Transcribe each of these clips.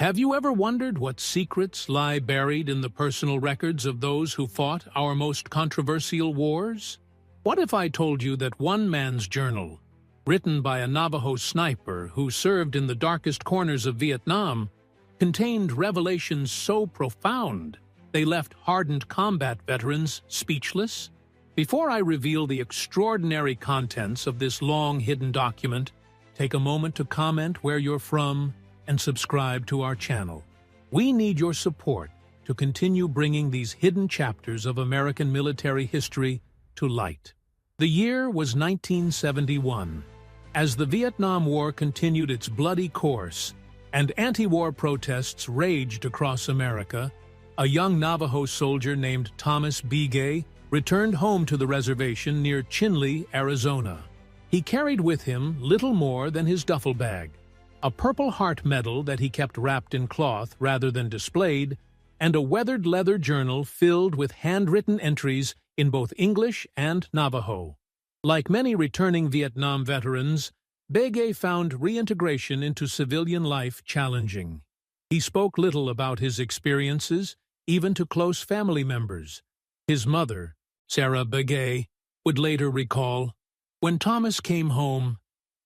Have you ever wondered what secrets lie buried in the personal records of those who fought our most controversial wars? What if I told you that one man's journal, written by a Navajo sniper who served in the darkest corners of Vietnam, contained revelations so profound they left hardened combat veterans speechless? Before I reveal the extraordinary contents of this long-hidden document, take a moment to comment where you're from and subscribe to our channel. We need your support to continue bringing these hidden chapters of American military history to light. The year was 1971. As the Vietnam War continued its bloody course and anti-war protests raged across America, a young Navajo soldier named Thomas Begay returned home to the reservation near Chinle, Arizona. He carried with him little more than his duffel bag, a Purple Heart medal that he kept wrapped in cloth rather than displayed, and a weathered leather journal filled with handwritten entries in both English and Navajo. Like many returning Vietnam veterans, Begay found reintegration into civilian life challenging. He spoke little about his experiences, even to close family members. His mother, Sarah Begay, would later recall, "When Thomas came home,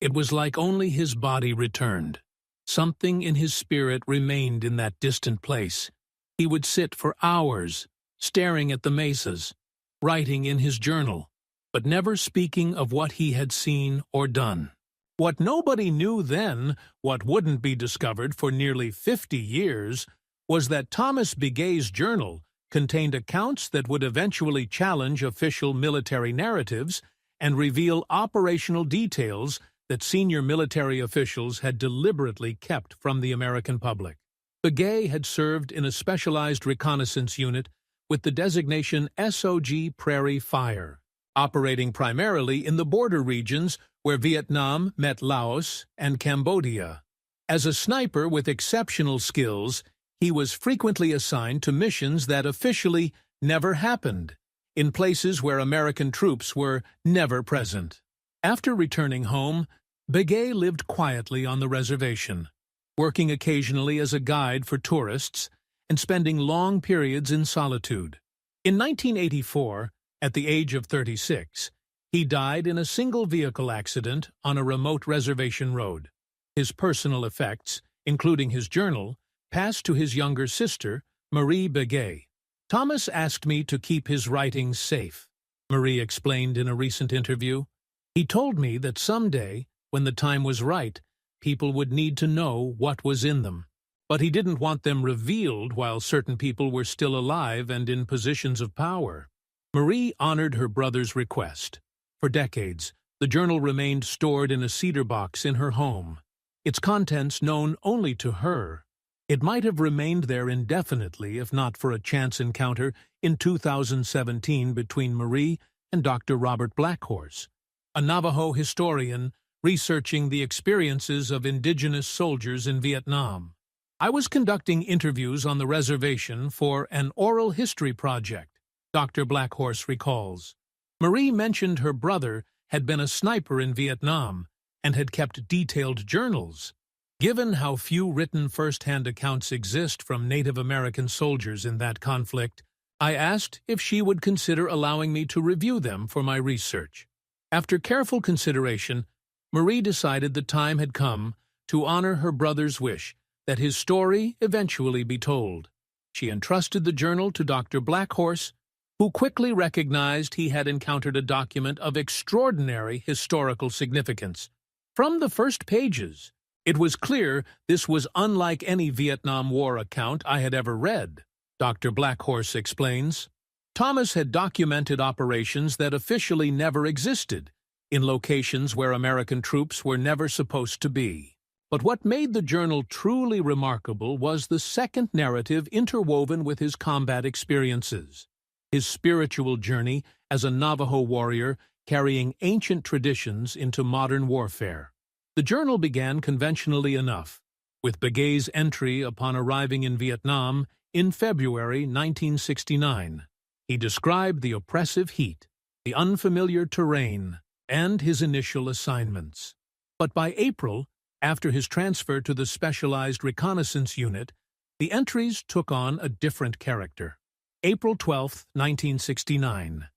it was like only his body returned. Something in his spirit remained in that distant place. He would sit for hours, staring at the mesas, writing in his journal, but never speaking of what he had seen or done." What nobody knew then, what wouldn't be discovered for nearly 50 years, was that Thomas Begay's journal contained accounts that would eventually challenge official military narratives and reveal operational details that senior military officials had deliberately kept from the American public. Begay had served in a specialized reconnaissance unit with the designation SOG Prairie Fire, operating primarily in the border regions where Vietnam met Laos and Cambodia. As a sniper with exceptional skills, he was frequently assigned to missions that officially never happened, in places where American troops were never present. After returning home, Begay lived quietly on the reservation, working occasionally as a guide for tourists and spending long periods in solitude. In 1984, at the age of 36, he died in a single-vehicle accident on a remote reservation road. His personal effects, including his journal, passed to his younger sister, Marie Begay. "Thomas asked me to keep his writings safe," Marie explained in a recent interview. "He told me that someday, when the time was right, people would need to know what was in them. But he didn't want them revealed while certain people were still alive and in positions of power." Marie honored her brother's request. For decades, the journal remained stored in a cedar box in her home, its contents known only to her. It might have remained there indefinitely if not for a chance encounter in 2017 between Marie and Dr. Robert Blackhorse, a Navajo historian researching the experiences of indigenous soldiers in Vietnam. "I was conducting interviews on the reservation for an oral history project," Dr. Blackhorse recalls. Marie mentioned her brother had been a sniper in Vietnam and had kept detailed journals. "Given how few written first-hand accounts exist from Native American soldiers in that conflict, I asked if she would consider allowing me to review them for my research." After careful consideration, Marie decided the time had come to honor her brother's wish that his story eventually be told. She entrusted the journal to Dr. Blackhorse, who quickly recognized he had encountered a document of extraordinary historical significance. From the first pages, it was clear this was unlike any Vietnam War account I had ever read, Dr. Blackhorse explains. Thomas had documented operations that officially never existed, in locations where American troops were never supposed to be. But what made the journal truly remarkable was the second narrative interwoven with his combat experiences. His spiritual journey as a Navajo warrior carrying ancient traditions into modern warfare. The journal began conventionally enough, with Begay's entry upon arriving in Vietnam in February 1969. He described the oppressive heat, the unfamiliar terrain, and his initial assignments. But by April, After his transfer to the Specialized Reconnaissance Unit, the entries took on a different character. April 12, 1969.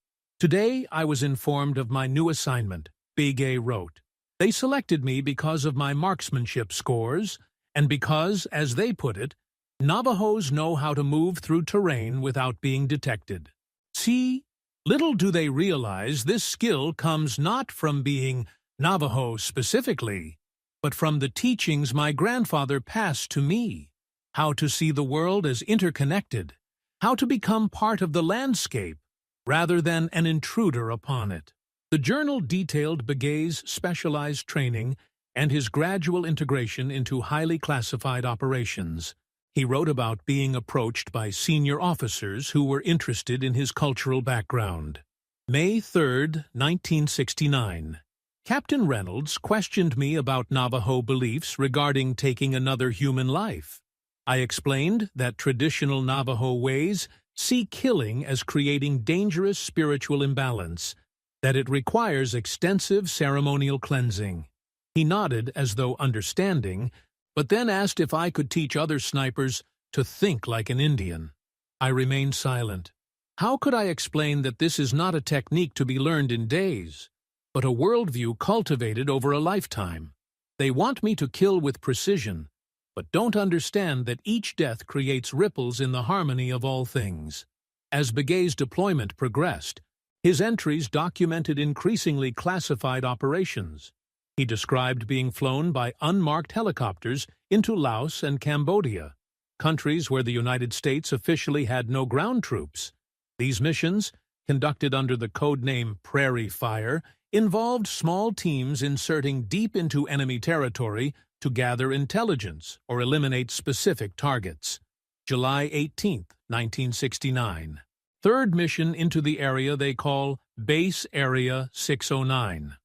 Today, I was informed of my new assignment, Begay wrote. They selected me because of my marksmanship scores, and because, as they put it, Navajos know how to move through terrain without being detected. See, little do they realize this skill comes not from being Navajo specifically, but from the teachings my grandfather passed to me, how to see the world as interconnected, how to become part of the landscape rather than an intruder upon it. The journal detailed Begay's specialized training and his gradual integration into highly classified operations. He wrote about being approached by senior officers who were interested in his cultural background. May 3, 1969. Captain Reynolds questioned me about Navajo beliefs regarding taking another human life. I explained that traditional Navajo ways see killing as creating dangerous spiritual imbalance, that it requires extensive ceremonial cleansing. He nodded as though understanding, but then asked if I could teach other snipers to think like an Indian. I remained silent. How could I explain that this is not a technique to be learned in days, but a worldview cultivated over a lifetime? They want me to kill with precision, but don't understand that each death creates ripples in the harmony of all things. As Begay's deployment progressed, his entries documented increasingly classified operations. He described being flown by unmarked helicopters into Laos and Cambodia, countries where the United States officially had no ground troops. These missions, conducted under the code name Prairie Fire, involved small teams inserting deep into enemy territory to gather intelligence or eliminate specific targets. July 18, 1969. Third mission into the area they call Base Area 609.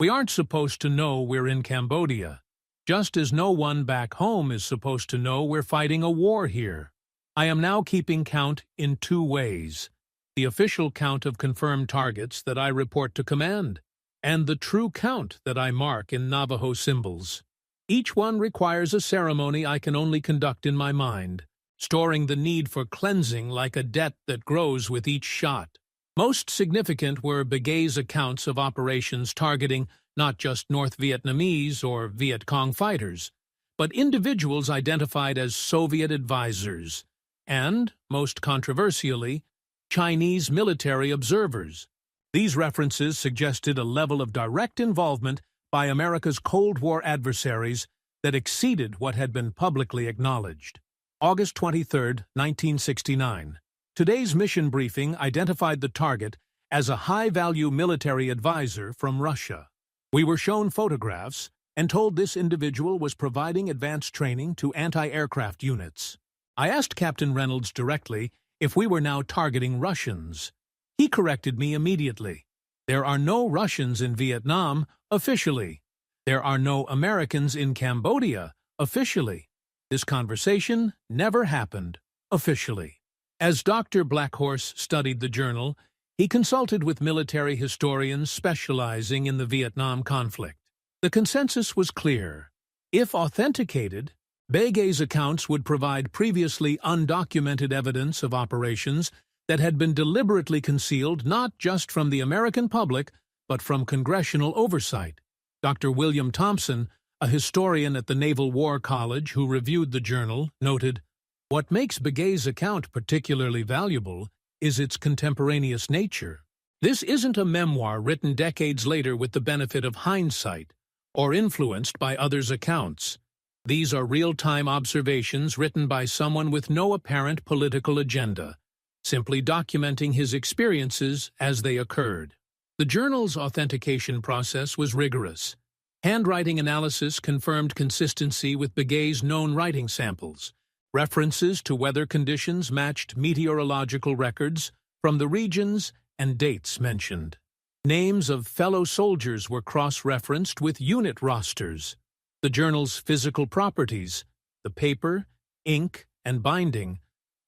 We aren't supposed to know we're in Cambodia, just as no one back home is supposed to know we're fighting a war here. I am now keeping count in two ways: the official count of confirmed targets that I report to command, and the true count that I mark in Navajo symbols. Each one requires a ceremony I can only conduct in my mind, storing the need for cleansing like a debt that grows with each shot. Most significant were Begay's accounts of operations targeting not just North Vietnamese or Viet Cong fighters, but individuals identified as Soviet advisors, and, most controversially, Chinese military observers. These references suggested a level of direct involvement by America's Cold War adversaries that exceeded what had been publicly acknowledged. August 23, 1969. Today's mission briefing identified the target as a high-value military advisor from Russia. We were shown photographs and told this individual was providing advanced training to anti-aircraft units. I asked Captain Reynolds directly if we were now targeting Russians. He corrected me immediately. There are no Russians in Vietnam, officially. There are no Americans in Cambodia, officially. This conversation never happened, officially. As Dr. Blackhorse studied the journal, he consulted with military historians specializing in the Vietnam conflict. The consensus was clear. If authenticated, Begay's accounts would provide previously undocumented evidence of operations that had been deliberately concealed not just from the American public, but from congressional oversight. Dr. William Thompson, a historian at the Naval War College who reviewed the journal, noted, "What makes Begay's account particularly valuable is its contemporaneous nature. This isn't a memoir written decades later with the benefit of hindsight, or influenced by others' accounts. These are real-time observations written by someone with no apparent political agenda, simply documenting his experiences as they occurred." The journal's authentication process was rigorous. Handwriting analysis confirmed consistency with Begay's known writing samples. References to weather conditions matched meteorological records from the regions and dates mentioned. Names of fellow soldiers were cross-referenced with unit rosters. The journal's physical properties, the paper, ink, and binding,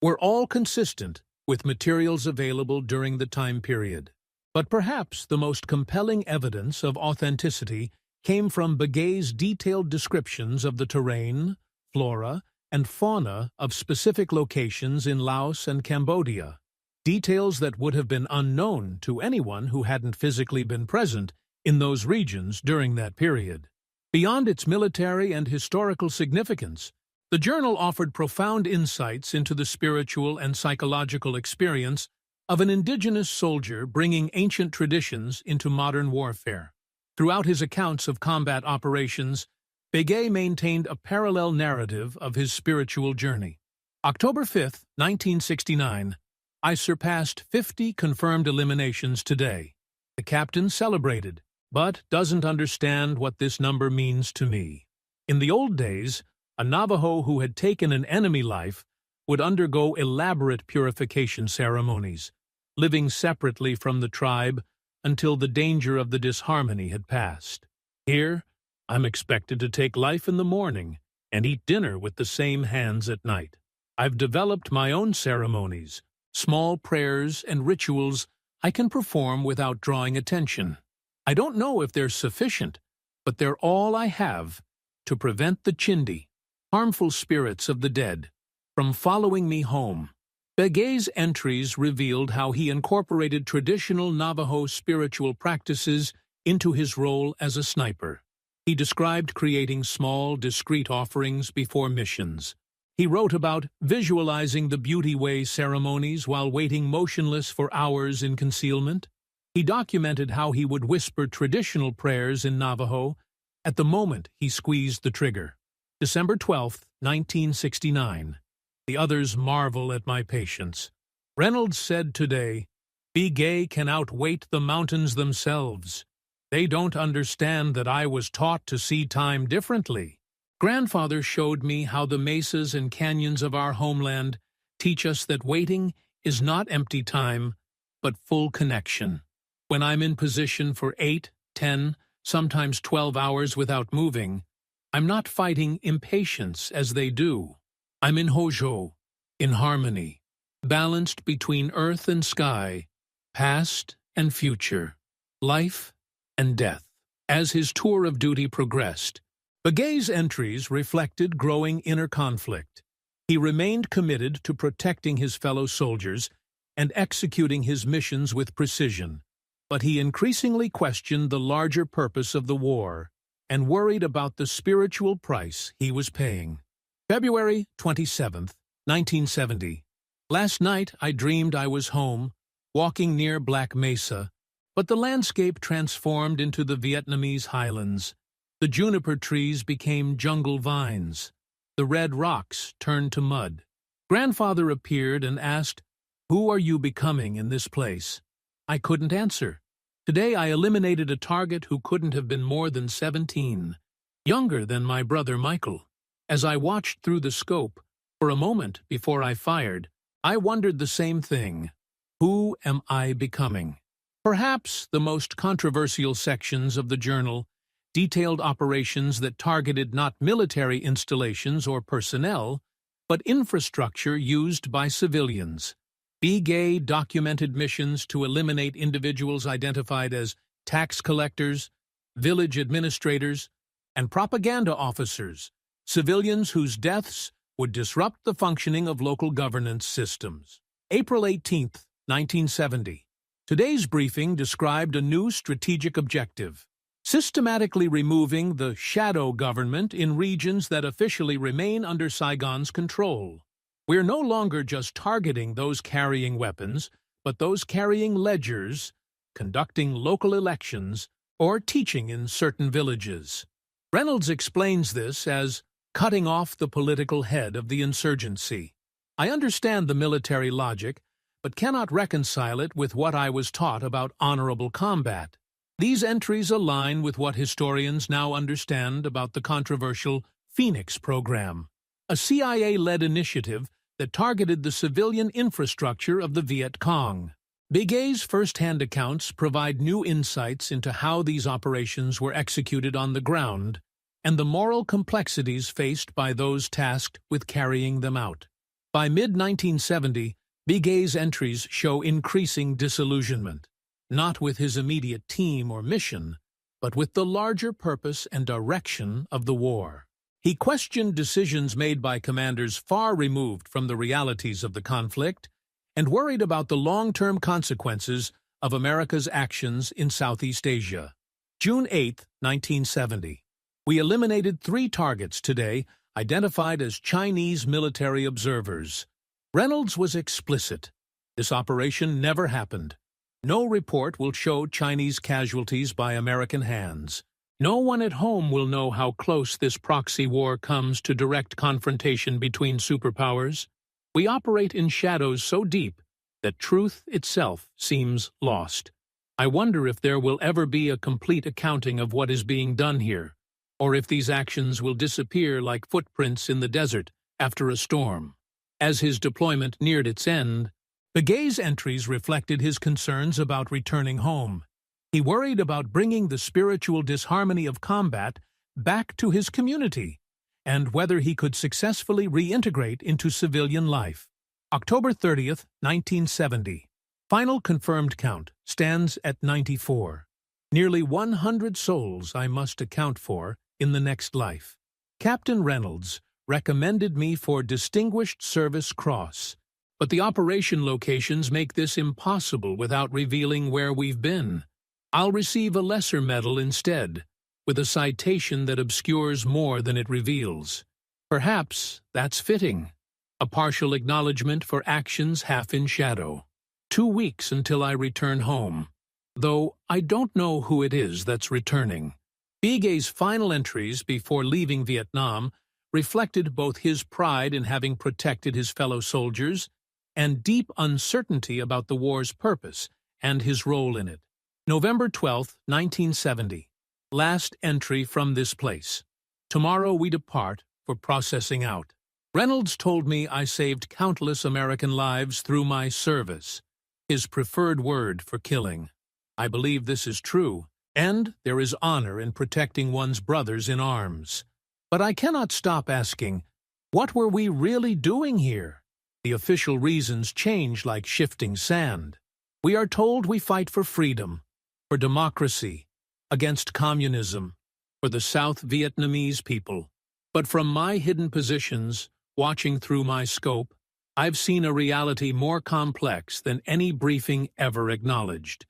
were all consistent with materials available during the time period. But perhaps the most compelling evidence of authenticity came from Begay's detailed descriptions of the terrain, flora, and fauna of specific locations in Laos and Cambodia, details that would have been unknown to anyone who hadn't physically been present in those regions during that period. Beyond its military and historical significance, the journal offered profound insights into the spiritual and psychological experience of an indigenous soldier bringing ancient traditions into modern warfare. Throughout his accounts of combat operations, Begay maintained a parallel narrative of his spiritual journey. October 5, 1969, I surpassed 50 confirmed eliminations today. The captain celebrated, but doesn't understand what this number means to me. In the old days, a Navajo who had taken an enemy life would undergo elaborate purification ceremonies, living separately from the tribe until the danger of the disharmony had passed. Here, I'm expected to take life in the morning and eat dinner with the same hands at night. I've developed my own ceremonies, small prayers and rituals I can perform without drawing attention. I don't know if they're sufficient, but they're all I have to prevent the chindi, harmful spirits of the dead, from following me home. Begay's entries revealed how he incorporated traditional Navajo spiritual practices into his role as a sniper. He described creating small, discreet offerings before missions. He wrote about visualizing the beauty way ceremonies while waiting motionless for hours in concealment. He documented how he would whisper traditional prayers in Navajo at the moment he squeezed the trigger. December 12, 1969. The others marvel at my patience. Reynolds said today, "Begay can outweight the mountains themselves. They don't understand that I was taught to see time differently." Grandfather showed me how the mesas and canyons of our homeland teach us that waiting is not empty time, but full connection. When I'm in position for 8, 10, sometimes 12 hours without moving, I'm not fighting impatience as they do. I'm in Hojo, in harmony, balanced between earth and sky, past and future, life and death. As his tour of duty progressed, Begay's entries reflected growing inner conflict. He remained committed to protecting his fellow soldiers and executing his missions with precision, but he increasingly questioned the larger purpose of the war and worried about the spiritual price he was paying. February 27, 1970. Last night I dreamed I was home, walking near Black Mesa, but the landscape transformed into the Vietnamese highlands. The juniper trees became jungle vines. The red rocks turned to mud. Grandfather appeared and asked, "Who are you becoming in this place?" I couldn't answer. Today I eliminated a target who couldn't have been more than 17, younger than my brother Michael. As I watched through the scope, for a moment before I fired, I wondered the same thing. Who am I becoming? Perhaps the most controversial sections of the journal detailed operations that targeted not military installations or personnel, but infrastructure used by civilians. Begay documented missions to eliminate individuals identified as tax collectors, village administrators, and propaganda officers, civilians whose deaths would disrupt the functioning of local governance systems. April 18, 1970. Today's briefing described a new strategic objective: systematically removing the shadow government in regions that officially remain under Saigon's control. We're no longer just targeting those carrying weapons, but those carrying ledgers, conducting local elections, or teaching in certain villages. Reynolds explains this as cutting off the political head of the insurgency. I understand the military logic, but cannot reconcile it with what I was taught about honorable combat. These entries align with what historians now understand about the controversial Phoenix program, a CIA-led initiative that targeted the civilian infrastructure of the Viet Cong. Begay's first-hand accounts provide new insights into how these operations were executed on the ground and the moral complexities faced by those tasked with carrying them out. By mid-1970, Begay's entries show increasing disillusionment, not with his immediate team or mission, but with the larger purpose and direction of the war. He questioned decisions made by commanders far removed from the realities of the conflict and worried about the long-term consequences of America's actions in Southeast Asia. June 8, 1970. We eliminated 3 targets today, identified as Chinese military observers. Reynolds was explicit. This operation never happened. No report will show Chinese casualties by American hands. No one at home will know how close this proxy war comes to direct confrontation between superpowers. We operate in shadows so deep that truth itself seems lost. I wonder if there will ever be a complete accounting of what is being done here, or if these actions will disappear like footprints in the desert after a storm. As his deployment neared its end, Begay's entries reflected his concerns about returning home. He worried about bringing the spiritual disharmony of combat back to his community, and whether he could successfully reintegrate into civilian life. October 30th, 1970. Final confirmed count stands at 94. Nearly 100 souls I must account for in the next life. Captain Reynolds recommended me for Distinguished Service Cross, but the operation locations make this impossible without revealing where we've been. I'll receive a lesser medal instead, with a citation that obscures more than it reveals. Perhaps that's fitting. A partial acknowledgement for actions half in shadow. 2 weeks until I return home, though I don't know who it is that's returning. Begay's final entries before leaving Vietnam reflected both his pride in having protected his fellow soldiers and deep uncertainty about the war's purpose and his role in it. November 12, 1970. Last entry from this place. Tomorrow we depart for processing out. Reynolds told me I saved countless American lives through my service, his preferred word for killing. I believe this is true, and there is honor in protecting one's brothers in arms. But I cannot stop asking, what were we really doing here? The official reasons change like shifting sand. We are told we fight for freedom, for democracy, against communism, for the South Vietnamese people. But from my hidden positions, watching through my scope, I've seen a reality more complex than any briefing ever acknowledged.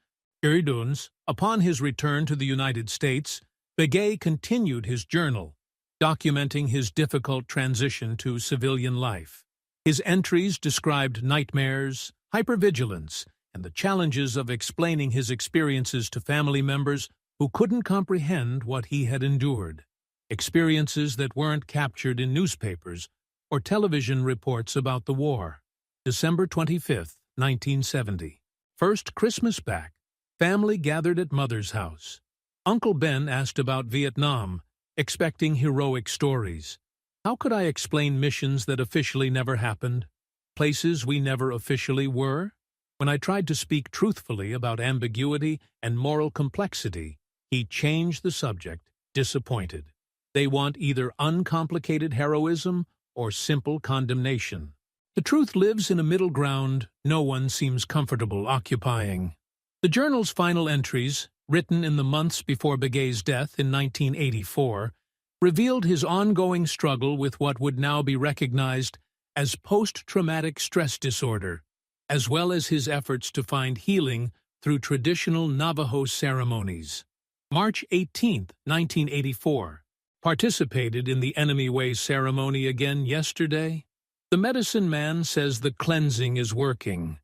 Upon his return to the United States, Begay continued his journal, documenting his difficult transition to civilian life. His entries described nightmares, hypervigilance, and the challenges of explaining his experiences to family members who couldn't comprehend what he had endured. Experiences that weren't captured in newspapers or television reports about the war. December 25, 1970. First Christmas back. Family gathered at Mother's house. Uncle Ben asked about Vietnam, expecting heroic stories. How could I explain missions that officially never happened? Places we never officially were? When I tried to speak truthfully about ambiguity and moral complexity, he changed the subject, disappointed. They want either uncomplicated heroism or simple condemnation. The truth lives in a middle ground no one seems comfortable occupying. The journal's final entries, written in the months before Begay's death in 1984, revealed his ongoing struggle with what would now be recognized as post-traumatic stress disorder, as well as his efforts to find healing through traditional Navajo ceremonies. March 18, 1984. Participated in the Enemy Way ceremony again yesterday. The medicine man says the cleansing is working,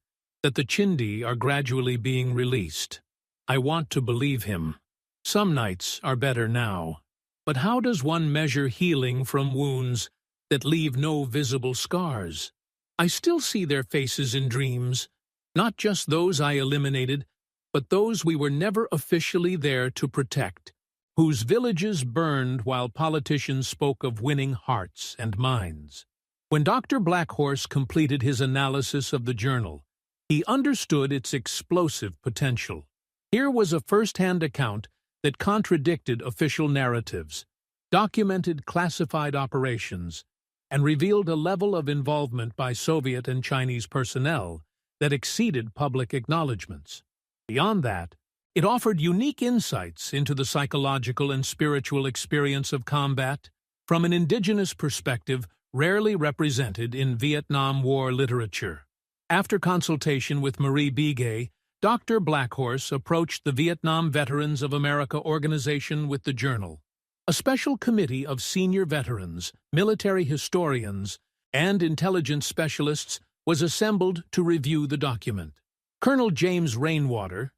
that the Chindi are gradually being released. I want to believe him. Some nights are better now. But how does one measure healing from wounds that leave no visible scars? I still see their faces in dreams, not just those I eliminated, but those we were never officially there to protect, whose villages burned while politicians spoke of winning hearts and minds. When Dr. Blackhorse completed his analysis of the journal, he understood its explosive potential. Here was a first-hand account that contradicted official narratives, documented classified operations, and revealed a level of involvement by Soviet and Chinese personnel that exceeded public acknowledgments. Beyond that, It offered unique insights into the psychological and spiritual experience of combat from an indigenous perspective rarely represented in Vietnam War literature. After consultation with Marie Bigay, Dr. Blackhorse approached the Vietnam Veterans of America organization with the journal. A special committee of senior veterans, military historians, and intelligence specialists was assembled to review the document. Colonel James Rainwater,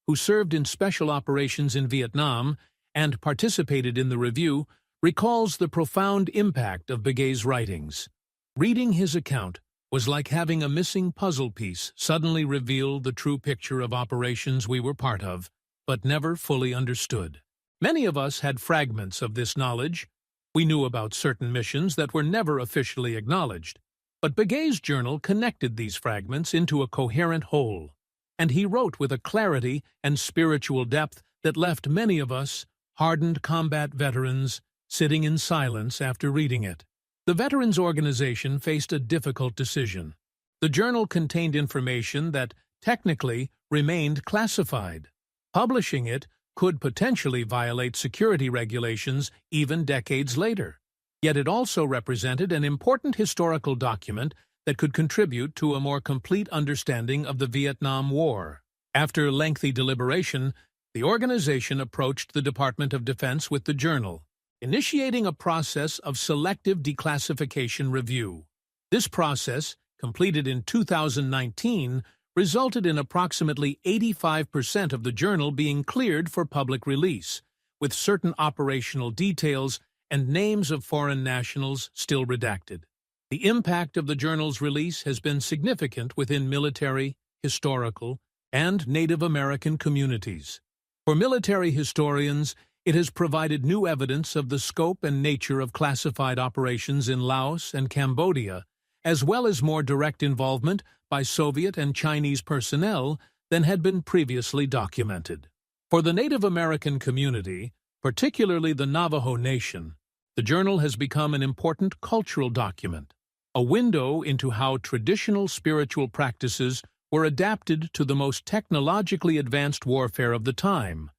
who served in special operations in Vietnam and participated in the review, recalls the profound impact of Bigay's writings. Reading his account was like having a missing puzzle piece suddenly reveal the true picture of operations we were part of, but never fully understood. Many of us had fragments of this knowledge. We knew about certain missions that were never officially acknowledged, but Bigay's journal connected these fragments into a coherent whole, and he wrote with a clarity and spiritual depth that left many of us, hardened combat veterans, sitting in silence after reading it. The Veterans Organization faced a difficult decision. The journal contained information that technically remained classified. Publishing it could potentially violate security regulations even decades later. Yet it also represented an important historical document that could contribute to a more complete understanding of the Vietnam War. After lengthy deliberation, the organization approached the Department of Defense with the journal, initiating a process of selective declassification review. This process, completed in 2019, resulted in approximately 85% of the journal being cleared for public release, with certain operational details and names of foreign nationals still redacted. The impact of the journal's release has been significant within military, historical, and Native American communities. For military historians, it has provided new evidence of the scope and nature of classified operations in Laos and Cambodia, as well as more direct involvement by Soviet and Chinese personnel than had been previously documented. For the Native American community, particularly the Navajo Nation, the journal has become an important cultural document, a window into how traditional spiritual practices were adapted to the most technologically advanced warfare of the time,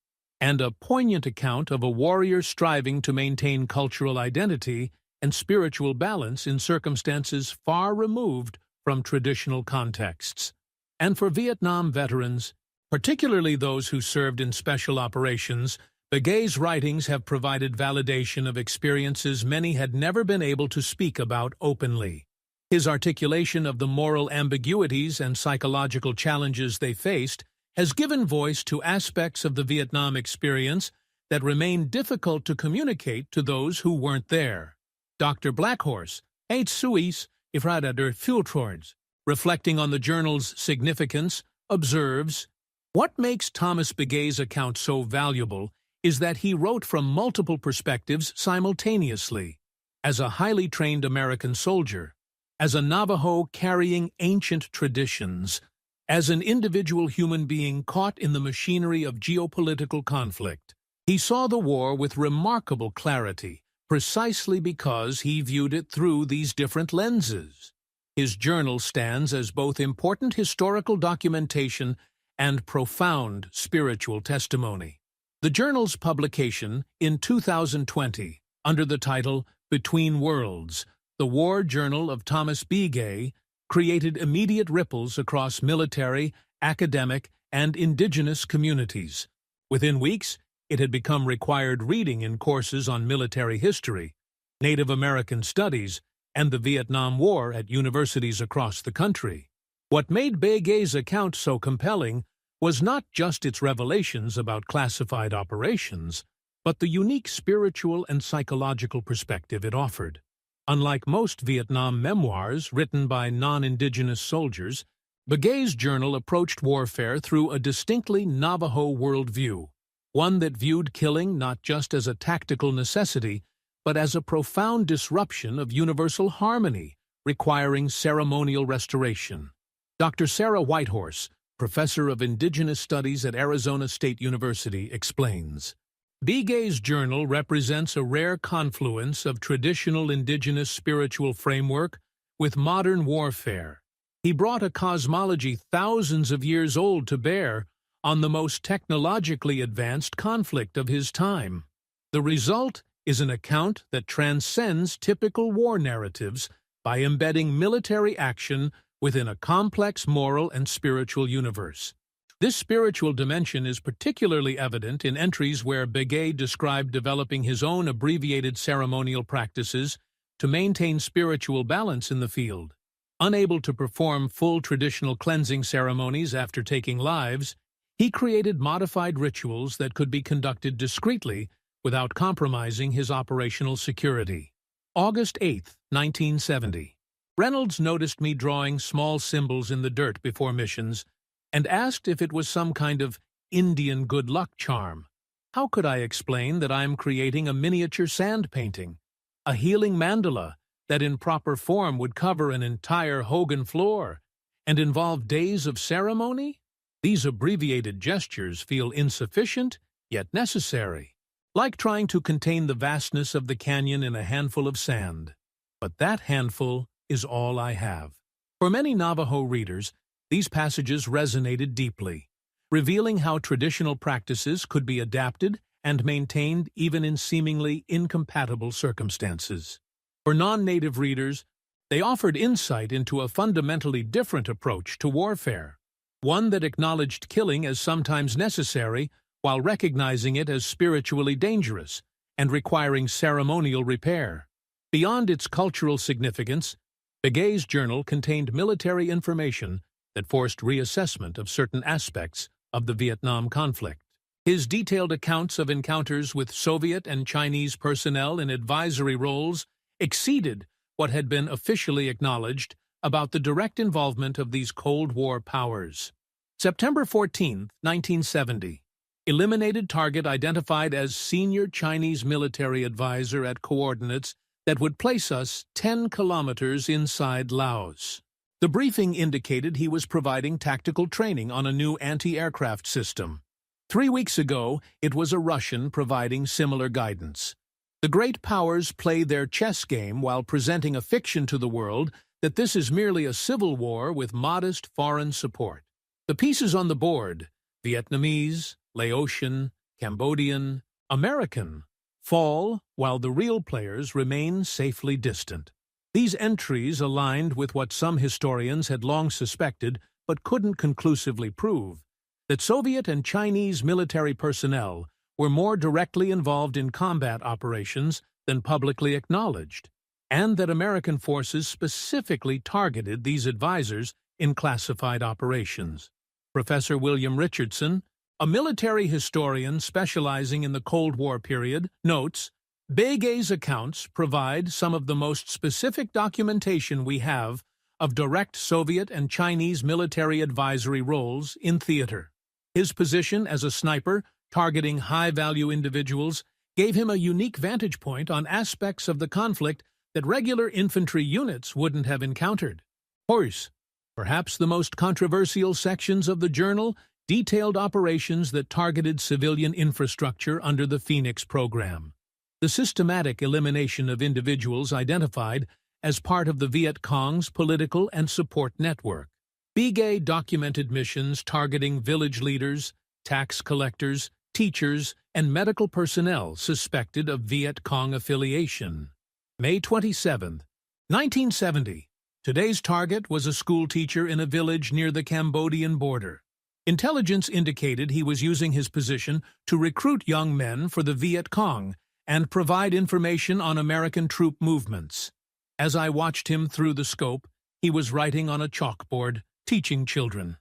and a poignant account of a warrior striving to maintain cultural identity and spiritual balance in circumstances far removed from traditional contexts. And for Vietnam veterans, particularly those who served in special operations, Bigay's writings have provided validation of experiences many had never been able to speak about openly. His articulation of the moral ambiguities and psychological challenges they faced has given voice to aspects of the Vietnam experience that remain difficult to communicate to those who weren't there. Dr. Blackhorse, eight Suis, Ifrada der Fultroids, reflecting on the journal's significance, observes, "What makes Thomas Bigay's account so valuable is that he wrote from multiple perspectives simultaneously. As a highly trained American soldier, as a Navajo carrying ancient traditions, as an individual human being caught in the machinery of geopolitical conflict, he saw the war with remarkable clarity, precisely because he viewed it through these different lenses. His journal stands as both important historical documentation and profound spiritual testimony." The journal's publication in 2020, under the title Between Worlds, the War Journal of Thomas Bigay, created immediate ripples across military, academic, and indigenous communities. Within weeks, it had become required reading in courses on military history, Native American studies, and the Vietnam War at universities across the country. What made Bigay's account so compelling was not just its revelations about classified operations, but the unique spiritual and psychological perspective it offered. Unlike most Vietnam memoirs written by non-indigenous soldiers, Bigay's journal approached warfare through a distinctly Navajo worldview, one that viewed killing not just as a tactical necessity, but as a profound disruption of universal harmony, requiring ceremonial restoration. Dr. Sarah Whitehorse, professor of Indigenous Studies at Arizona State University, explains, "Bigay's journal represents a rare confluence of traditional indigenous spiritual framework with modern warfare. He brought a cosmology thousands of years old to bear on the most technologically advanced conflict of his time. The result is an account that transcends typical war narratives by embedding military action within a complex moral and spiritual universe. This spiritual dimension is particularly evident in entries where Begay described developing his own abbreviated ceremonial practices to maintain spiritual balance in the field. Unable to perform full traditional cleansing ceremonies after taking lives, he created modified rituals that could be conducted discreetly without compromising his operational security. August 8, 1970. Reynolds noticed me drawing small symbols in the dirt before missions and asked if it was some kind of Indian good luck charm. How could I explain that I'm creating a miniature sand painting, a healing mandala that in proper form would cover an entire Hogan floor and involve days of ceremony? These abbreviated gestures feel insufficient, yet necessary, like trying to contain the vastness of the canyon in a handful of sand. But that handful is all I have. For many Navajo readers, these passages resonated deeply, revealing how traditional practices could be adapted and maintained even in seemingly incompatible circumstances. For non-native readers, they offered insight into a fundamentally different approach to warfare, one that acknowledged killing as sometimes necessary while recognizing it as spiritually dangerous and requiring ceremonial repair. Beyond its cultural significance, Begay's journal contained military information that forced reassessment of certain aspects of the Vietnam conflict. His detailed accounts of encounters with Soviet and Chinese personnel in advisory roles exceeded what had been officially acknowledged about the direct involvement of these Cold War powers. September 14, 1970. Eliminated target identified as senior Chinese military advisor at coordinates that would place us 10 kilometers inside Laos. The briefing indicated he was providing tactical training on a new anti-aircraft system. 3 weeks ago, it was a Russian providing similar guidance. The great powers play their chess game while presenting a fiction to the world that this is merely a civil war with modest foreign support. The pieces on the board, Vietnamese, Laotian, Cambodian, American, fall while the real players remain safely distant. These entries aligned with what some historians had long suspected but couldn't conclusively prove, that Soviet and Chinese military personnel were more directly involved in combat operations than publicly acknowledged, and that American forces specifically targeted these advisors in classified operations. Professor William Richardson, a military historian specializing in the Cold War period, notes, Begay's accounts provide some of the most specific documentation we have of direct Soviet and Chinese military advisory roles in theater. His position as a sniper targeting high-value individuals gave him a unique vantage point on aspects of the conflict that regular infantry units wouldn't have encountered. Horse, perhaps the most controversial sections of the journal, detailed operations that targeted civilian infrastructure under the Phoenix program. The systematic elimination of individuals identified as part of the Viet Cong's political and support network. Begay documented missions targeting village leaders, tax collectors, teachers, and medical personnel suspected of Viet Cong affiliation. May 27, 1970. Today's target was a schoolteacher in a village near the Cambodian border. Intelligence indicated he was using his position to recruit young men for the Viet Cong and provide information on American troop movements. As I watched him through the scope, he was writing on a chalkboard, teaching children.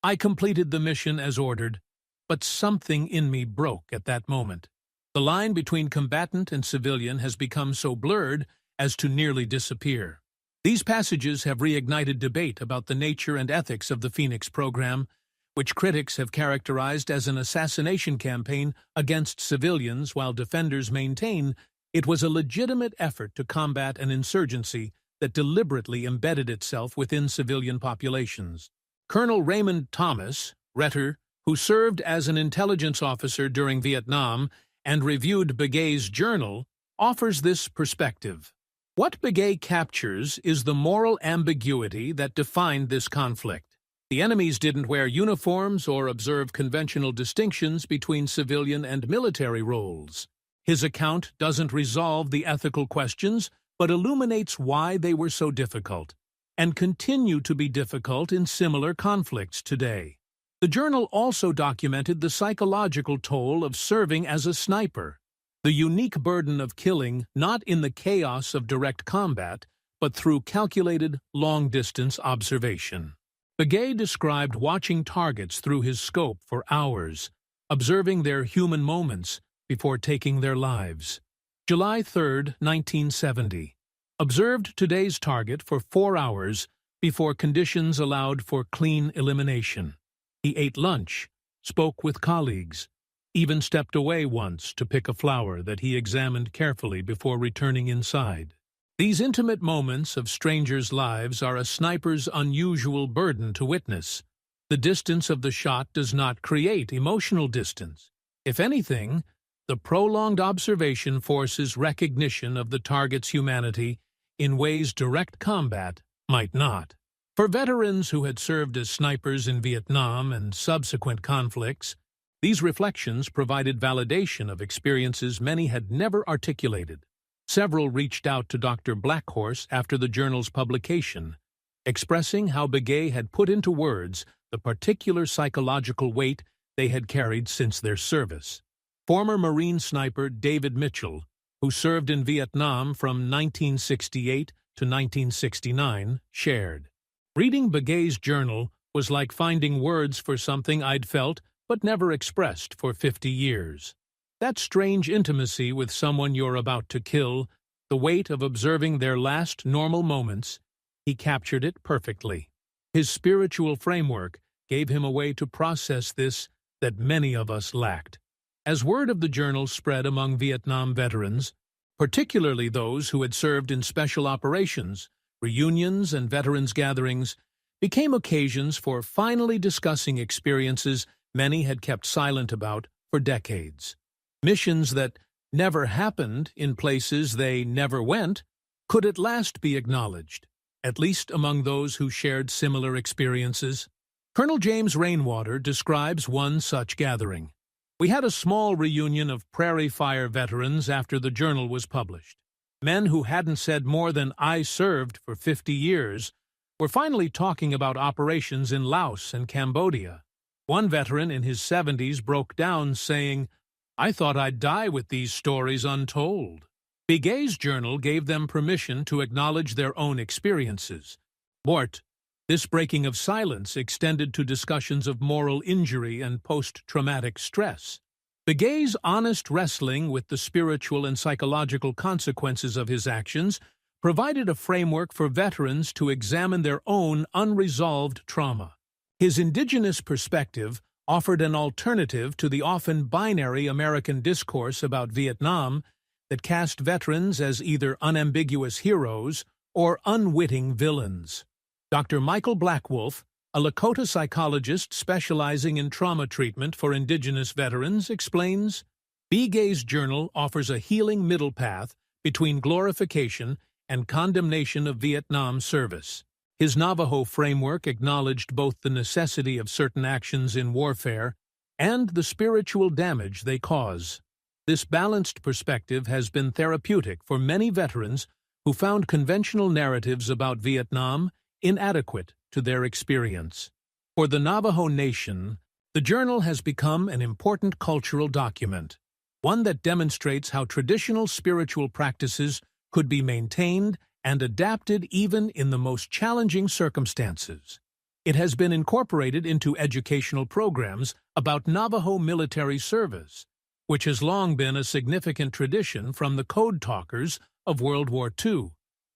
I completed the mission as ordered, but something in me broke at that moment. The line between combatant and civilian has become so blurred as to nearly disappear. These passages have reignited debate about the nature and ethics of the Phoenix program, which critics have characterized as an assassination campaign against civilians, while defenders maintain it was a legitimate effort to combat an insurgency that deliberately embedded itself within civilian populations. Colonel Raymond Thomas, Retter, who served as an intelligence officer during Vietnam and reviewed Begay's journal, offers this perspective. What Begay captures is the moral ambiguity that defined this conflict. The enemies didn't wear uniforms or observe conventional distinctions between civilian and military roles. His account doesn't resolve the ethical questions, but illuminates why they were so difficult, and continue to be difficult in similar conflicts today. The journal also documented the psychological toll of serving as a sniper, the unique burden of killing not in the chaos of direct combat, but through calculated, long-distance observation. Begay described watching targets through his scope for hours, observing their human moments before taking their lives. July 3, 1970. Observed today's target for 4 hours before conditions allowed for clean elimination. He ate lunch, spoke with colleagues, even stepped away once to pick a flower that he examined carefully before returning inside. These intimate moments of strangers' lives are a sniper's unusual burden to witness. The distance of the shot does not create emotional distance. If anything, the prolonged observation forces recognition of the target's humanity in ways direct combat might not. For veterans who had served as snipers in Vietnam and subsequent conflicts, these reflections provided validation of experiences many had never articulated. Several reached out to Dr. Blackhorse after the journal's publication, expressing how Begay had put into words the particular psychological weight they had carried since their service. Former Marine sniper David Mitchell, who served in Vietnam from 1968 to 1969, shared, "Reading Begay's journal was like finding words for something I'd felt but never expressed for 50 years. That strange intimacy with someone you're about to kill, the weight of observing their last normal moments, he captured it perfectly. His spiritual framework gave him a way to process this that many of us lacked." As word of the journal spread among Vietnam veterans, particularly those who had served in special operations, reunions and veterans gatherings became occasions for finally discussing experiences many had kept silent about for decades. Missions that never happened in places they never went could at last be acknowledged, at least among those who shared similar experiences. Colonel James Rainwater describes one such gathering. "We had a small reunion of Prairie Fire veterans after the journal was published. Men who hadn't said more than 'I served' for 50 years were finally talking about operations in Laos and Cambodia. One veteran in his 70s broke down saying, 'I thought I'd die with these stories untold.' Begay's journal gave them permission to acknowledge their own experiences. Mort, this breaking of silence extended to discussions of moral injury and post-traumatic stress. Begay's honest wrestling with the spiritual and psychological consequences of his actions provided a framework for veterans to examine their own unresolved trauma. His indigenous perspective offered an alternative to the often binary American discourse about Vietnam that cast veterans as either unambiguous heroes or unwitting villains. Dr. Michael Blackwolf, a Lakota psychologist specializing in trauma treatment for indigenous veterans, explains, "Begay's journal offers a healing middle path between glorification and condemnation of Vietnam service. His Navajo framework acknowledged both the necessity of certain actions in warfare and the spiritual damage they cause. This balanced perspective has been therapeutic for many veterans who found conventional narratives about Vietnam inadequate to their experience. For the Navajo Nation, the journal has become an important cultural document, one that demonstrates how traditional spiritual practices could be maintained and adapted even in the most challenging circumstances. It has been incorporated into educational programs about Navajo military service, which has long been a significant tradition from the code talkers of World War II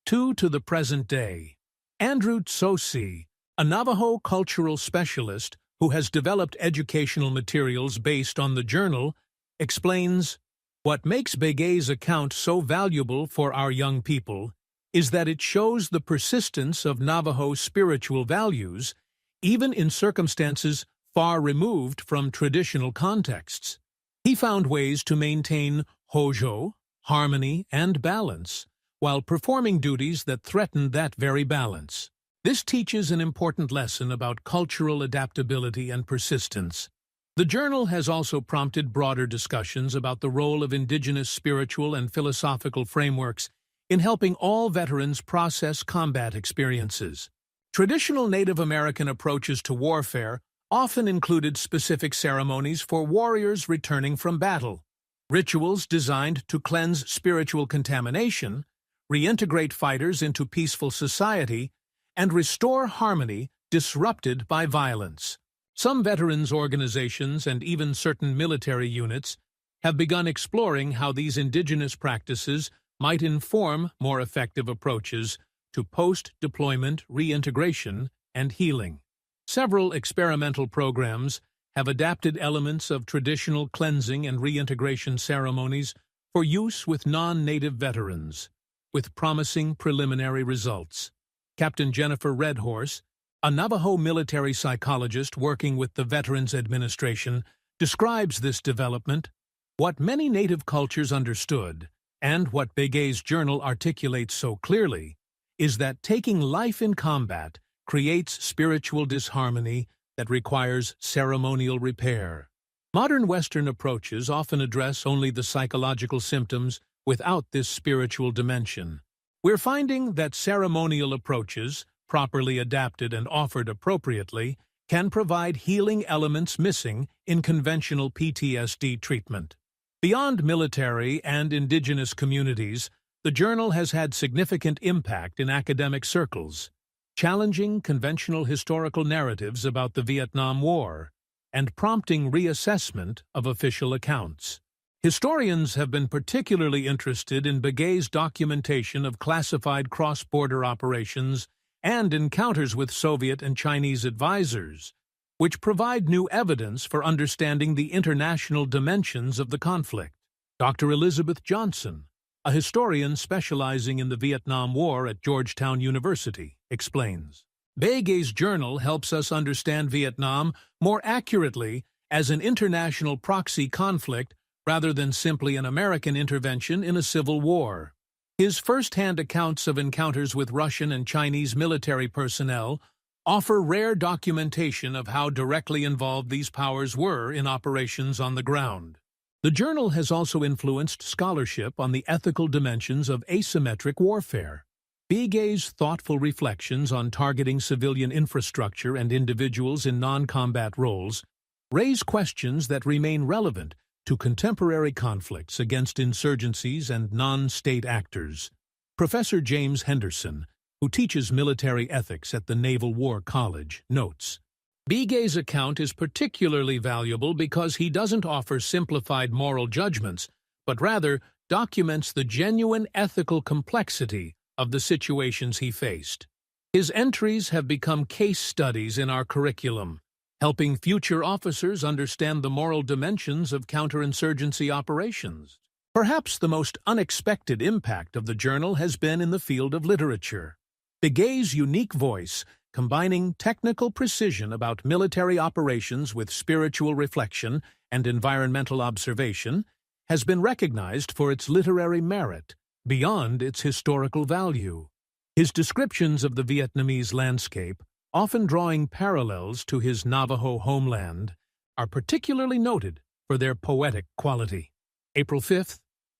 to the present day. Andrew Tsosi, a Navajo cultural specialist who has developed educational materials based on the journal, explains, "What makes Begay's account so valuable for our young people is that it shows the persistence of Navajo spiritual values, even in circumstances far removed from traditional contexts. He found ways to maintain hojo, harmony, and balance, while performing duties that threatened that very balance. This teaches an important lesson about cultural adaptability and persistence. The journal has also prompted broader discussions about the role of indigenous spiritual and philosophical frameworks in helping all veterans process combat experiences. Traditional Native American approaches to warfare often included specific ceremonies for warriors returning from battle, rituals designed to cleanse spiritual contamination, reintegrate fighters into peaceful society, and restore harmony disrupted by violence. Some veterans organizations and even certain military units have begun exploring how these indigenous practices might inform more effective approaches to post-deployment reintegration and healing. Several experimental programs have adapted elements of traditional cleansing and reintegration ceremonies for use with non-native veterans, with promising preliminary results. Captain Jennifer Redhorse, a Navajo military psychologist working with the Veterans Administration, describes this development. What many Native cultures understood, and what Begay's journal articulates so clearly, is that taking life in combat creates spiritual disharmony that requires ceremonial repair. Modern Western approaches often address only the psychological symptoms without this spiritual dimension. We're finding that ceremonial approaches, properly adapted and offered appropriately, can provide healing elements missing in conventional PTSD treatment. Beyond military and indigenous communities, the journal has had significant impact in academic circles, challenging conventional historical narratives about the Vietnam War and prompting reassessment of official accounts. Historians have been particularly interested in Begay's documentation of classified cross-border operations and encounters with Soviet and Chinese advisors, which provide new evidence for understanding the international dimensions of the conflict. Dr. Elizabeth Johnson, a historian specializing in the Vietnam War at Georgetown University, explains, Begay's journal helps us understand Vietnam more accurately as an international proxy conflict rather than simply an American intervention in a civil war. His first-hand accounts of encounters with Russian and Chinese military personnel offer rare documentation of how directly involved these powers were in operations on the ground. The journal has also influenced scholarship on the ethical dimensions of asymmetric warfare. Begay's thoughtful reflections on targeting civilian infrastructure and individuals in non-combat roles raise questions that remain relevant to contemporary conflicts against insurgencies and non-state actors. Professor James Henderson, who teaches military ethics at the Naval War College, notes, Begay's account is particularly valuable because he doesn't offer simplified moral judgments, but rather documents the genuine ethical complexity of the situations he faced. His entries have become case studies in our curriculum, helping future officers understand the moral dimensions of counterinsurgency operations. Perhaps the most unexpected impact of the journal has been in the field of literature. Begay's unique voice, combining technical precision about military operations with spiritual reflection and environmental observation, has been recognized for its literary merit beyond its historical value. His descriptions of the Vietnamese landscape, often drawing parallels to his Navajo homeland, are particularly noted for their poetic quality. April 5,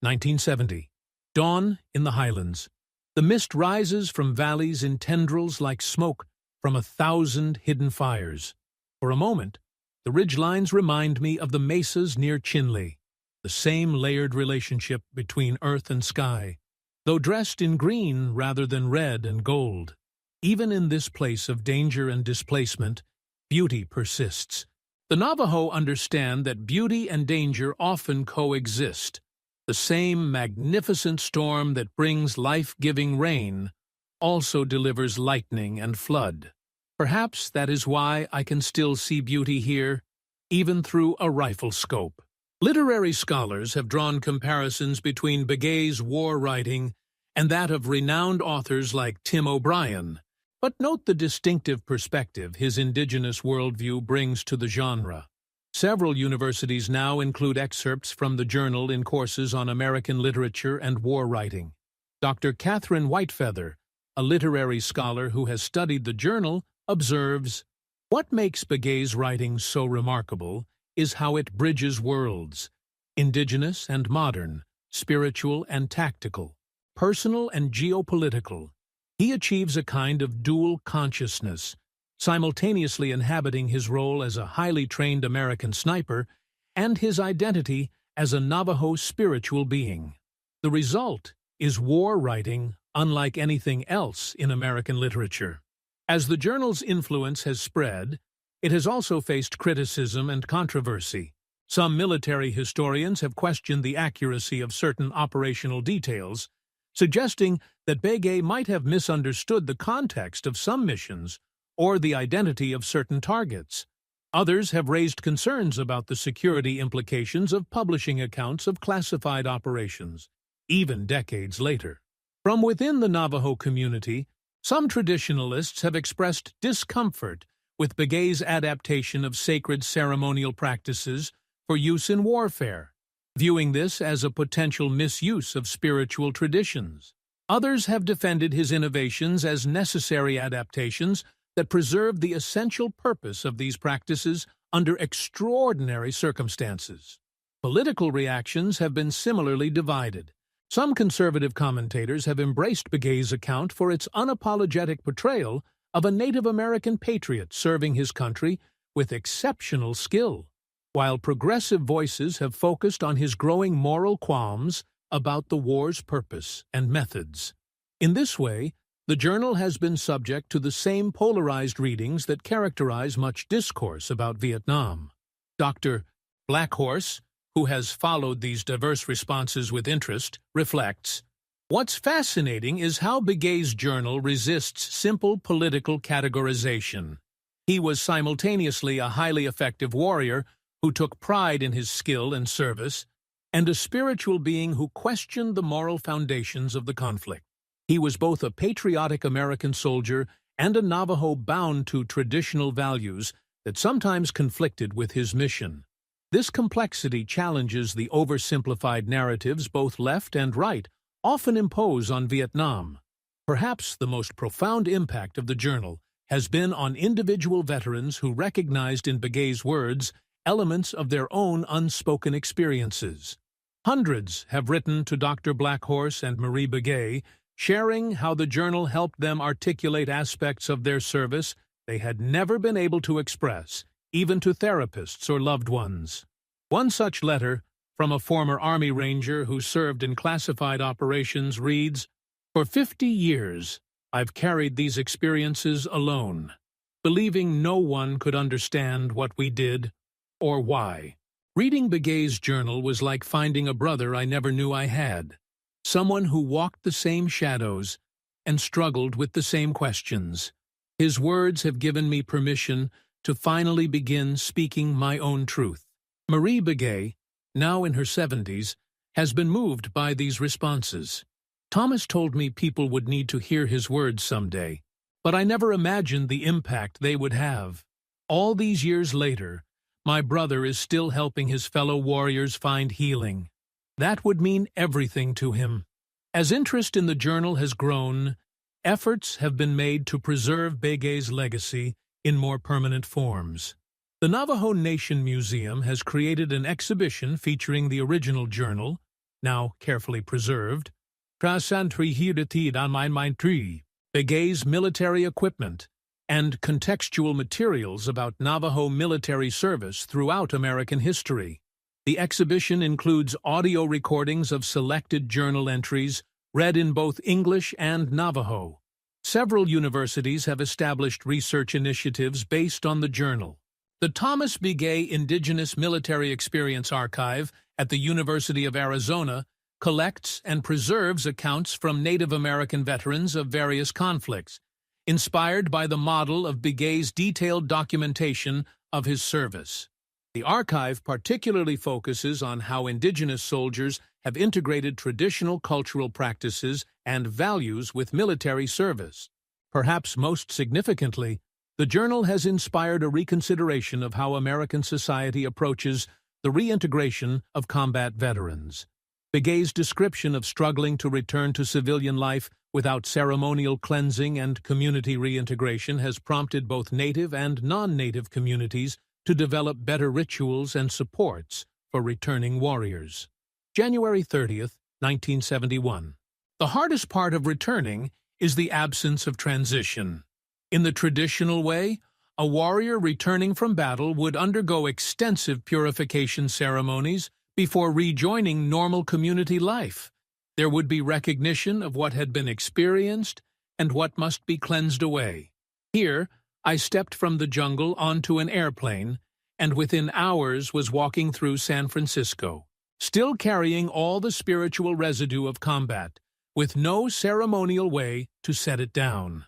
1970. Dawn in the Highlands. The mist rises from valleys in tendrils like smoke from 1,000 hidden fires. For a moment, the ridgelines remind me of the mesas near Chinle, the same layered relationship between earth and sky, though dressed in green rather than red and gold. Even in this place of danger and displacement, beauty persists. The Navajo understand that beauty and danger often coexist. The same magnificent storm that brings life-giving rain also delivers lightning and flood. Perhaps that is why I can still see beauty here, even through a rifle scope. Literary scholars have drawn comparisons between Begay's war writing and that of renowned authors like Tim O'Brien. But note the distinctive perspective his indigenous worldview brings to the genre. Several universities now include excerpts from the journal in courses on American literature and war writing. Dr. Catherine Whitefeather, a literary scholar who has studied the journal, observes, "What makes Begay's writing so remarkable is how it bridges worlds, indigenous and modern, spiritual and tactical, personal and geopolitical. He achieves a kind of dual consciousness, simultaneously inhabiting his role as a highly trained American sniper and his identity as a Navajo spiritual being. The result is war writing unlike anything else in American literature." As the journal's influence has spread, it has also faced criticism and controversy. Some military historians have questioned the accuracy of certain operational details, suggesting that Begay might have misunderstood the context of some missions or the identity of certain targets. Others have raised concerns about the security implications of publishing accounts of classified operations, even decades later. From within the Navajo community, some traditionalists have expressed discomfort with Begay's adaptation of sacred ceremonial practices for use in warfare, viewing this as a potential misuse of spiritual traditions. Others have defended his innovations as necessary adaptations that preserve the essential purpose of these practices under extraordinary circumstances. Political reactions have been similarly divided. Some conservative commentators have embraced Begay's account for its unapologetic portrayal of a Native American patriot serving his country with exceptional skill, while progressive voices have focused on his growing moral qualms about the war's purpose and methods. In this way, the journal has been subject to the same polarized readings that characterize much discourse about Vietnam. Dr. Blackhorse, who has followed these diverse responses with interest, reflects, "What's fascinating is how Begay's journal resists simple political categorization. He was simultaneously a highly effective warrior who took pride in his skill and service, and a spiritual being who questioned the moral foundations of the conflict. He was both a patriotic American soldier and a Navajo bound to traditional values that sometimes conflicted with his mission. This complexity challenges the oversimplified narratives both left and right often impose on Vietnam. Perhaps the most profound impact of the journal has been on individual veterans who recognized in Begay's words elements of their own unspoken experiences. Hundreds have written to Dr. Blackhorse and Marie Begay, sharing how the journal helped them articulate aspects of their service they had never been able to express, even to therapists or loved ones. One such letter, from a former Army Ranger who served in classified operations, reads, "For 50 years, I've carried these experiences alone, believing no one could understand what we did or why. Reading Begay's journal was like finding a brother I never knew I had, someone who walked the same shadows and struggled with the same questions. His words have given me permission to finally begin speaking my own truth." Marie Begay, now in her 70s, has been moved by these responses. "Thomas told me people would need to hear his words someday, but I never imagined the impact they would have. All these years later, my brother is still helping his fellow warriors find healing. That would mean everything to him." As interest in the journal has grown, efforts have been made to preserve Begay's legacy in more permanent forms. The Navajo Nation Museum has created an exhibition featuring the original journal, now carefully preserved, Begay's military equipment, and contextual materials about Navajo military service throughout American history. The exhibition includes audio recordings of selected journal entries read in both English and Navajo. Several universities have established research initiatives based on the journal. The Thomas Begay Indigenous Military Experience Archive at the University of Arizona collects and preserves accounts from Native American veterans of various conflicts, inspired by the model of Begay's detailed documentation of his service. The archive particularly focuses on how Indigenous soldiers have integrated traditional cultural practices and values with military service. Perhaps most significantly, the journal has inspired a reconsideration of how American society approaches the reintegration of combat veterans. Begay's description of struggling to return to civilian life without ceremonial cleansing and community reintegration has prompted both native and non-native communities to develop better rituals and supports for returning warriors. January 30th, 1971. The hardest part of returning is the absence of transition. In the traditional way, a warrior returning from battle would undergo extensive purification ceremonies before rejoining normal community life. There would be recognition of what had been experienced and what must be cleansed away. Here, I stepped from the jungle onto an airplane and within hours was walking through San Francisco, still carrying all the spiritual residue of combat, with no ceremonial way to set it down.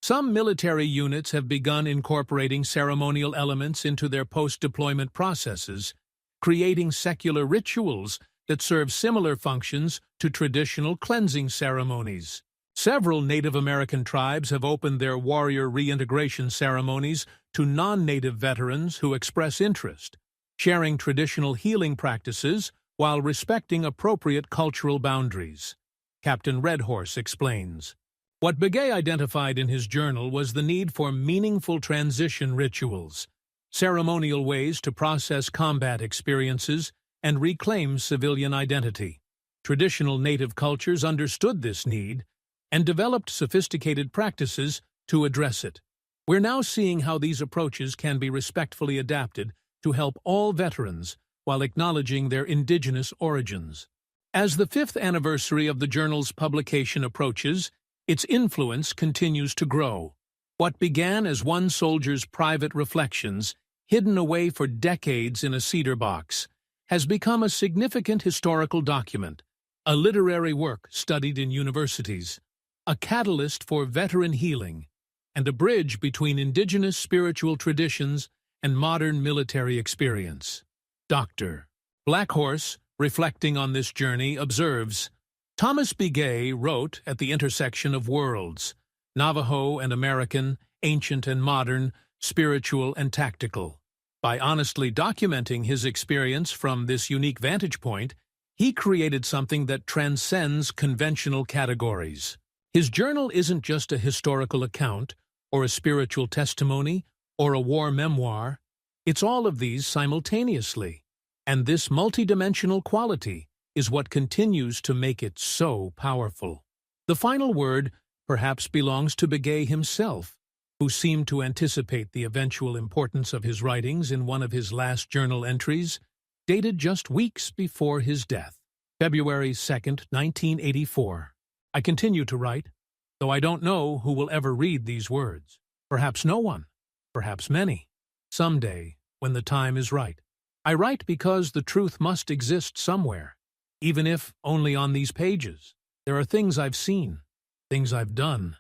Some military units have begun incorporating ceremonial elements into their post-deployment processes, creating secular rituals that serve similar functions to traditional cleansing ceremonies. Several Native American tribes have opened their warrior reintegration ceremonies to non-Native veterans who express interest, sharing traditional healing practices while respecting appropriate cultural boundaries. Captain Redhorse explains. What Begay identified in his journal was the need for meaningful transition rituals, ceremonial ways to process combat experiences and reclaim civilian identity. Traditional Native cultures understood this need and developed sophisticated practices to address it. We're now seeing how these approaches can be respectfully adapted to help all veterans while acknowledging their indigenous origins. As the 5th anniversary of the journal's publication approaches, its influence continues to grow. What began as one soldier's private reflections, hidden away for decades in a cedar box, has become a significant historical document, a literary work studied in universities, a catalyst for veteran healing, and a bridge between indigenous spiritual traditions and modern military experience. Dr. Blackhorse, reflecting on this journey, observes, Thomas Begay wrote at the intersection of worlds, Navajo and American, ancient and modern, spiritual and tactical. By honestly documenting his experience from this unique vantage point, he created something that transcends conventional categories. His journal isn't just a historical account, or a spiritual testimony, or a war memoir. It's all of these simultaneously. And this multidimensional quality is what continues to make it so powerful. The final word perhaps belongs to Begay himself, who seemed to anticipate the eventual importance of his writings in one of his last journal entries, dated just weeks before his death. February 2nd, 1984. I continue to write, though I don't know who will ever read these words. Perhaps no one, perhaps many. Someday, when the time is right. I write because the truth must exist somewhere. Even if only on these pages, there are things I've seen, things I've done,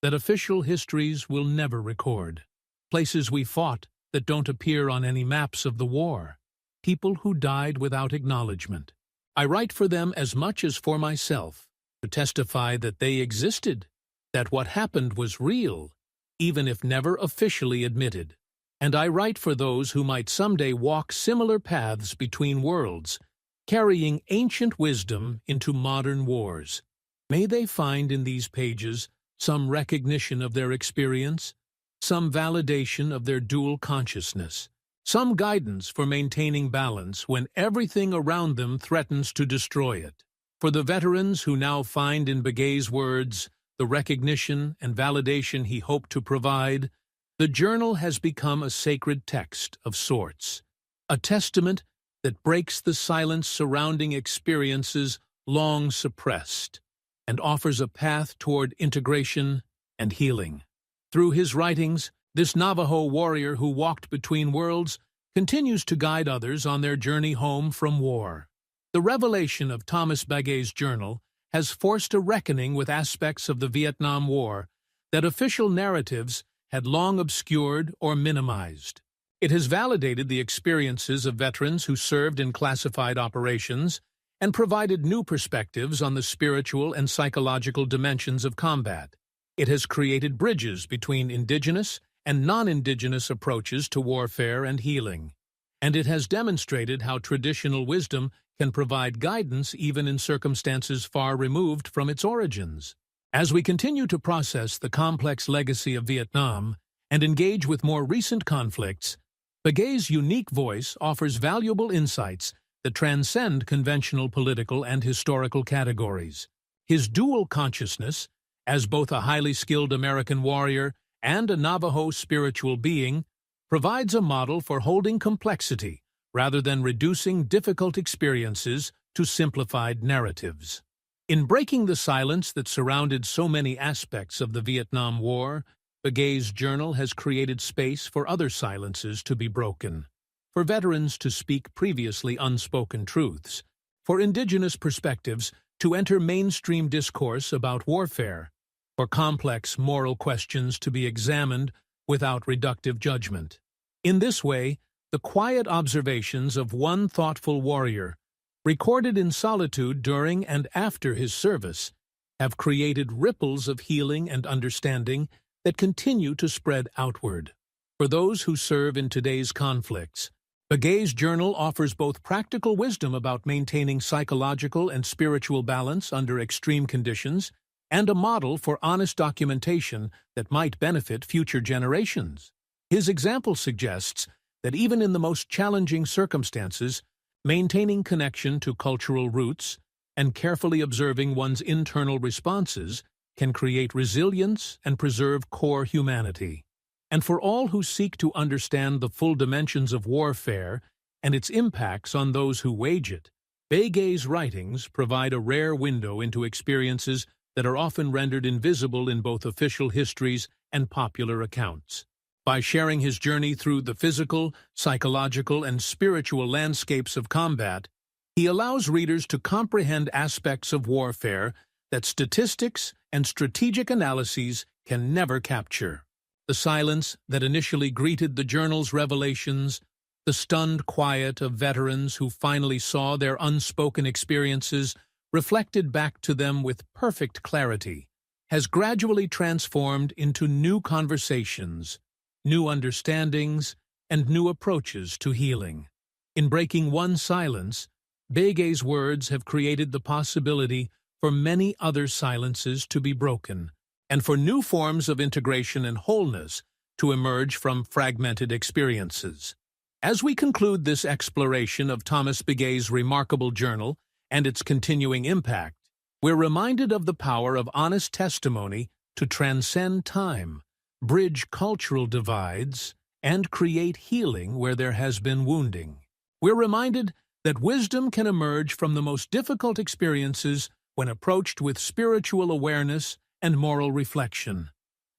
that official histories will never record. Places we fought that don't appear on any maps of the war. People who died without acknowledgement. I write for them as much as for myself, to testify that they existed, that what happened was real, even if never officially admitted. And I write for those who might someday walk similar paths between worlds, carrying ancient wisdom into modern wars. May they find in these pages some recognition of their experience, some validation of their dual consciousness, some guidance for maintaining balance when everything around them threatens to destroy it. For the veterans who now find in Begay's words the recognition and validation he hoped to provide, the journal has become a sacred text of sorts, a testament that breaks the silence surrounding experiences long suppressed, and offers a path toward integration and healing. Through his writings, this Navajo warrior who walked between worlds continues to guide others on their journey home from war. The revelation of Thomas Begay's journal has forced a reckoning with aspects of the Vietnam War that official narratives had long obscured or minimized. It has validated the experiences of veterans who served in classified operations and provided new perspectives on the spiritual and psychological dimensions of combat. It has created bridges between indigenous and non-indigenous approaches to warfare and healing. And it has demonstrated how traditional wisdom can provide guidance even in circumstances far removed from its origins. As we continue to process the complex legacy of Vietnam and engage with more recent conflicts, Begay's unique voice offers valuable insights that transcend conventional political and historical categories. His dual consciousness, as both a highly skilled American warrior and a Navajo spiritual being, provides a model for holding complexity rather than reducing difficult experiences to simplified narratives. In breaking the silence that surrounded so many aspects of the Vietnam War, Begay's journal has created space for other silences to be broken, for veterans to speak previously unspoken truths, for indigenous perspectives to enter mainstream discourse about warfare, for complex moral questions to be examined without reductive judgment. In this way, the quiet observations of one thoughtful warrior, recorded in solitude during and after his service, have created ripples of healing and understanding that continue to spread outward. For those who serve in today's conflicts, Begay's journal offers both practical wisdom about maintaining psychological and spiritual balance under extreme conditions and a model for honest documentation that might benefit future generations. His example suggests that even in the most challenging circumstances, maintaining connection to cultural roots and carefully observing one's internal responses can create resilience and preserve core humanity. And for all who seek to understand the full dimensions of warfare and its impacts on those who wage it, Begay's writings provide a rare window into experiences that are often rendered invisible in both official histories and popular accounts. By sharing his journey through the physical, psychological, and spiritual landscapes of combat, he allows readers to comprehend aspects of warfare that statistics and strategic analyses can never capture. The silence that initially greeted the journal's revelations, the stunned quiet of veterans who finally saw their unspoken experiences reflected back to them with perfect clarity, has gradually transformed into new conversations, new understandings, and new approaches to healing. In breaking one silence, Begay's words have created the possibility for many other silences to be broken, and for new forms of integration and wholeness to emerge from fragmented experiences. As we conclude this exploration of Thomas Begay's remarkable journal and its continuing impact, we're reminded of the power of honest testimony to transcend time, bridge cultural divides, and create healing where there has been wounding. We're reminded that wisdom can emerge from the most difficult experiences when approached with spiritual awareness and moral reflection.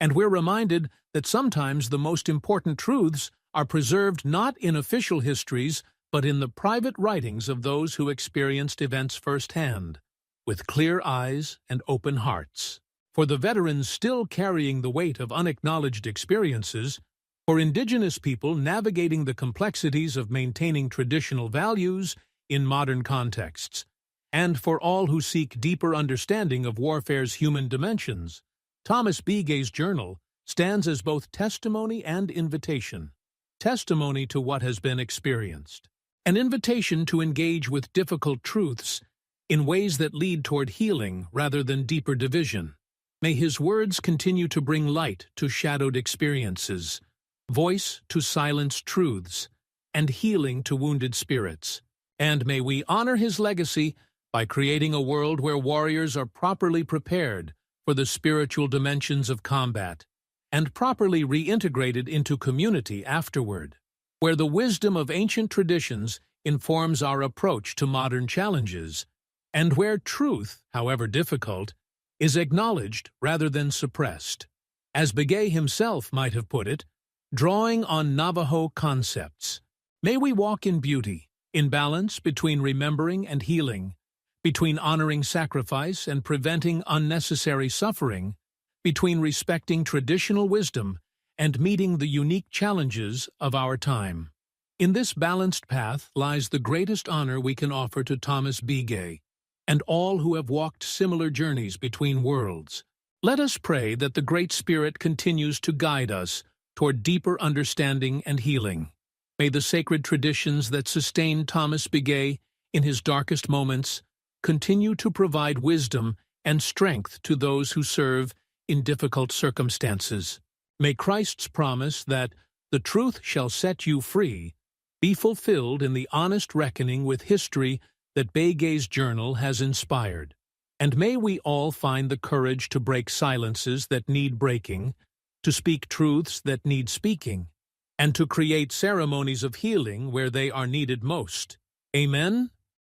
And we're reminded that sometimes the most important truths are preserved not in official histories, but in the private writings of those who experienced events firsthand, with clear eyes and open hearts. For the veterans still carrying the weight of unacknowledged experiences, for indigenous people navigating the complexities of maintaining traditional values in modern contexts, and for all who seek deeper understanding of warfare's human dimensions, Thomas Begay's journal stands as both testimony and invitation. Testimony to what has been experienced, an invitation to engage with difficult truths in ways that lead toward healing rather than deeper division. May his words continue to bring light to shadowed experiences, voice to silenced truths, and healing to wounded spirits. And may we honor his legacy by creating a world where warriors are properly prepared for the spiritual dimensions of combat and properly reintegrated into community afterward, where the wisdom of ancient traditions informs our approach to modern challenges, and where truth, however difficult, is acknowledged rather than suppressed. As Begay himself might have put it, drawing on Navajo concepts, may we walk in beauty, in balance between remembering and healing, between honoring sacrifice and preventing unnecessary suffering, between respecting traditional wisdom and meeting the unique challenges of our time. In this balanced path lies the greatest honor we can offer to Thomas Begay and all who have walked similar journeys between worlds. Let us pray that the Great Spirit continues to guide us toward deeper understanding and healing. May the sacred traditions that sustained Thomas Begay in his darkest moments continue to provide wisdom and strength to those who serve in difficult circumstances. May Christ's promise that the truth shall set you free be fulfilled in the honest reckoning with history that Bege's journal has inspired. And may we all find the courage to break silences that need breaking, to speak truths that need speaking, and to create ceremonies of healing where they are needed most. Amen?